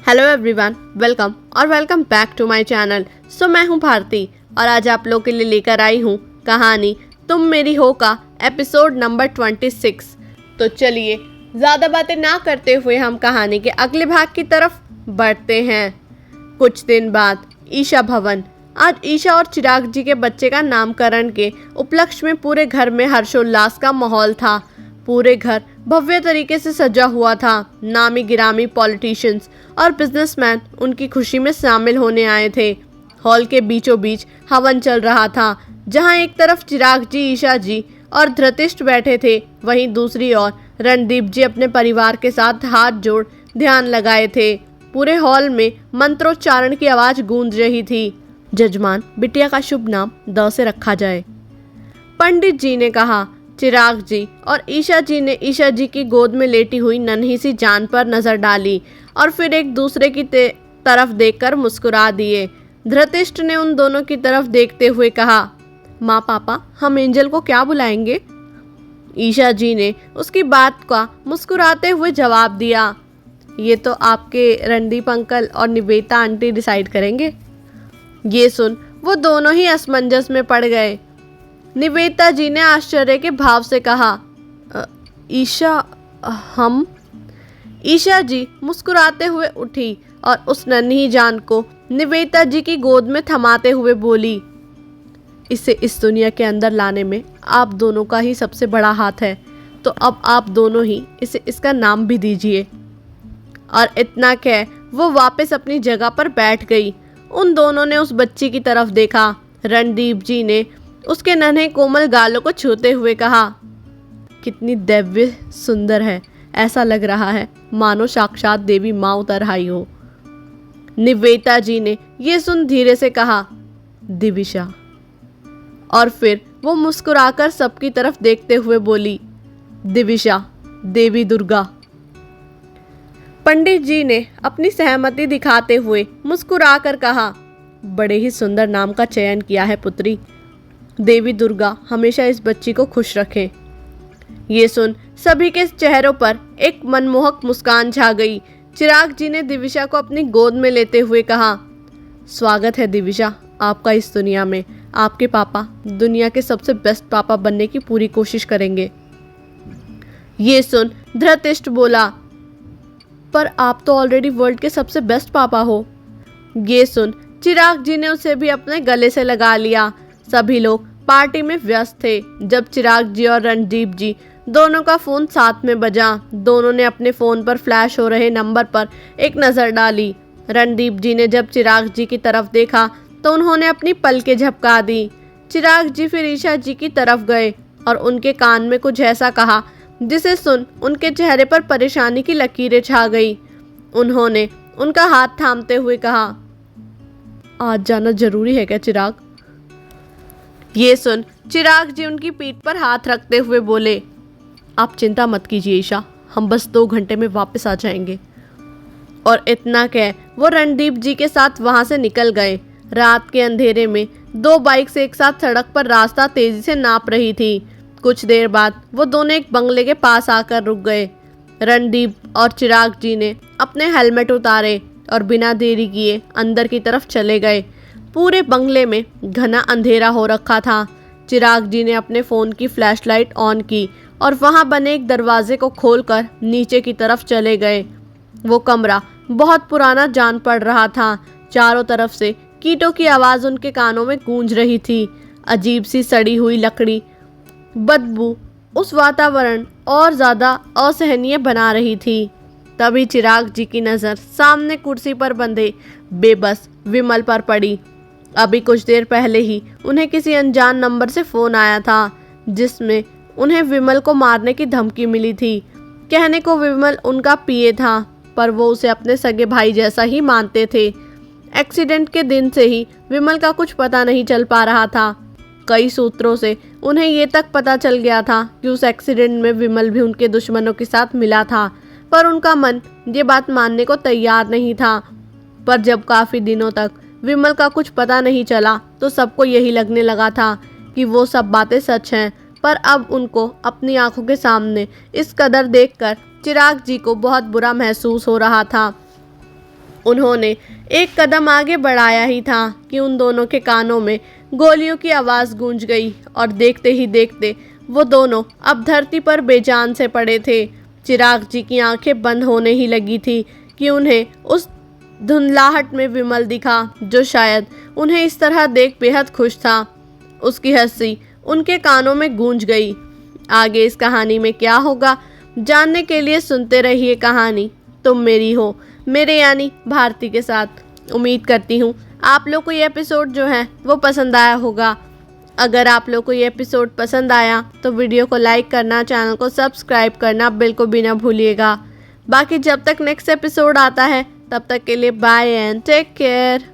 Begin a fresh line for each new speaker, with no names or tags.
Hello everyone, welcome back to my channel. मैं हूं भारती और आज आप लोग के लिए लेकर आई हूं कहानी तुम मेरी हो का एपिसोड नंबर 26। तो चलिए ज़्यादा बातें ना करते हुए हम कहानी के अगले भाग की तरफ बढ़ते हैं। कुछ दिन बाद ईशा भवन। आज ईशा और चिराग जी के बच्चे का नामकरण के उपलक्ष्य में पूरे घर में हर्षोल्लास का माहौल था। पूरे घर भव्य तरीके से सजा हुआ था। नामी गिरामी पॉलिटिशियंस और बिजनेसमैन उनकी खुशी में शामिल होने आए थे। हॉल के बीचों बीच हवन चल रहा था, जहां एक तरफ चिराग जी, ईशा जी और धृतिष्ठ बैठे थे, वहीं दूसरी ओर रणदीप जी अपने परिवार के साथ हाथ जोड़ ध्यान लगाए थे। पूरे हॉल में मंत्रोच्चारण की आवाज गूंज रही थी। जजमान, बिटिया का शुभ नाम द से रखा जाए, पंडित जी ने कहा। चिराग जी और ईशा जी ने ईशा जी की गोद में लेटी हुई नन्ही सी जान पर नजर डाली और फिर एक दूसरे की तरफ देखकर मुस्कुरा दिए। धृतिष्ठ ने उन दोनों की तरफ देखते हुए कहा, माँ पापा, हम एंजल को क्या बुलाएंगे? ईशा जी ने उसकी बात का मुस्कुराते हुए जवाब दिया, ये तो आपके रणदीप अंकल और निवेता आंटी डिसाइड करेंगे। ये सुन वो दोनों ही असमंजस में पड़ गए। निवेता जी ने आश्चर्य के भाव से कहा, ईशा, हम? ईशा जी मुस्कुराते हुए उठी और उस नन्ही जान को निवेता जी की गोद में थमाते हुए बोली, इसे इस दुनिया के अंदर लाने में आप दोनों का ही सबसे बड़ा हाथ है, तो अब आप दोनों ही इसे इसका नाम भी दीजिए। और इतना कह वो वापस अपनी जगह पर बैठ गई। उन दोनों ने उस बच्ची की तरफ देखा। रणदीप जी ने उसके नन्हे कोमल गालों को छूते हुए कहा, कितनी दिव्य सुंदर है, ऐसा लग रहा है मानो साक्षात देवी माँ उतर आई हो। निवेता जी ने यह सुन धीरे से कहा, दिविशा। और फिर वो मुस्कुराकर सबकी तरफ देखते हुए बोली, दिविशा, देवी दुर्गा। पंडित जी ने अपनी सहमति दिखाते हुए मुस्कुराकर कहा, बड़े ही सुंदर नाम का चयन किया है पुत्री। देवी दुर्गा हमेशा इस बच्ची को खुश रखें। ये सुन सभी के चेहरों पर एक मनमोहक मुस्कान छा गई। चिराग जी ने दिविशा को अपनी गोद में लेते हुए कहा, स्वागत है दिविशा आपका इस दुनिया में। आपके पापा दुनिया के सबसे बेस्ट पापा बनने की पूरी कोशिश करेंगे। ये सुन धृतिष्ठ बोला, पर आप तो ऑलरेडी वर्ल्ड के सबसे बेस्ट पापा हो। ये सुन चिराग जी ने उसे भी अपने गले से लगा लिया। सभी लोग पार्टी में व्यस्त थे। जब चिराग जी और रणदीप जी दोनों का फोन साथ में बजा, दोनों ने अपने फोन पर फ्लैश हो रहे नंबर पर एक नज़र डाली। रणदीप जी ने जब चिराग जी की तरफ देखा तो उन्होंने अपनी पलकें झपका दी। चिराग जी फिर ईशा जी की तरफ गए और उनके कान में कुछ ऐसा कहा जिसे सुन उनके चेहरे पर परेशानी की लकीरें छा गई। उन्होंने उनका हाथ थामते हुए कहा, आज जाना जरूरी है क्या चिराग? ये सुन चिराग जी उनकी पीठ पर हाथ रखते हुए बोले, आप चिंता मत कीजिए ईशा, हम बस 2 घंटे में वापस आ जाएंगे। और इतना कह वो रणदीप जी के साथ वहां से निकल गए। रात के अंधेरे में 2 बाइक्स एक साथ सड़क पर रास्ता तेजी से नाप रही थी। कुछ देर बाद वो दोनों एक बंगले के पास आकर रुक गए। रणदीप और चिराग जी ने अपने हेलमेट उतारे और बिना देरी किए अंदर की तरफ चले गए। पूरे बंगले में घना अंधेरा हो रखा था। चिराग जी ने अपने फ़ोन की फ्लैशलाइट ऑन की और वहां बने एक दरवाजे को खोलकर नीचे की तरफ चले गए। वो कमरा बहुत पुराना जान पड़ रहा था। चारों तरफ से कीटों की आवाज़ उनके कानों में गूंज रही थी। अजीब सी सड़ी हुई लकड़ी बदबू उस वातावरण और ज़्यादा असहनीय बना रही थी। तभी चिराग जी की नज़र सामने कुर्सी पर बंधे बेबस विमल पर पड़ी। अभी कुछ देर पहले ही उन्हें किसी अनजान नंबर से फ़ोन आया था, जिसमें उन्हें विमल को मारने की धमकी मिली थी। कहने को विमल उनका पीए था, पर वो उसे अपने सगे भाई जैसा ही मानते थे। एक्सीडेंट के दिन से ही विमल का कुछ पता नहीं चल पा रहा था। कई सूत्रों से उन्हें ये तक पता चल गया था कि उस एक्सीडेंट में विमल भी उनके दुश्मनों के साथ मिला था, पर उनका मन ये बात मानने को तैयार नहीं था। पर जब काफ़ी दिनों तक विमल का कुछ पता नहीं चला तो सबको यही लगने लगा था कि वो सब बातें सच हैं। पर अब उनको अपनी आंखों के सामने इस कदर देखकर चिराग जी को बहुत बुरा महसूस हो रहा था। उन्होंने एक कदम आगे बढ़ाया ही था कि उन दोनों के कानों में गोलियों की आवाज़ गूंज गई और देखते ही देखते वो दोनों अब धरती पर बेजान से पड़े थे। चिराग जी की आंखें बंद होने ही लगी थी कि उन्हें उस धुंधलाहट में विमल दिखा, जो शायद उन्हें इस तरह देख बेहद खुश था। उसकी हंसी उनके कानों में गूंज गई। आगे इस कहानी में क्या होगा जानने के लिए सुनते रहिए कहानी तुम मेरी हो, मेरे यानी भारती के साथ। उम्मीद करती हूँ आप लोग को ये एपिसोड जो है वो पसंद आया होगा। अगर आप लोग को ये एपिसोड पसंद आया तो वीडियो को लाइक करना, चैनल को सब्सक्राइब करना बिल्कुल भी ना भूलिएगा। बाकी जब तक नेक्स्ट एपिसोड आता है तब तक के लिए बाय एंड टेक केयर।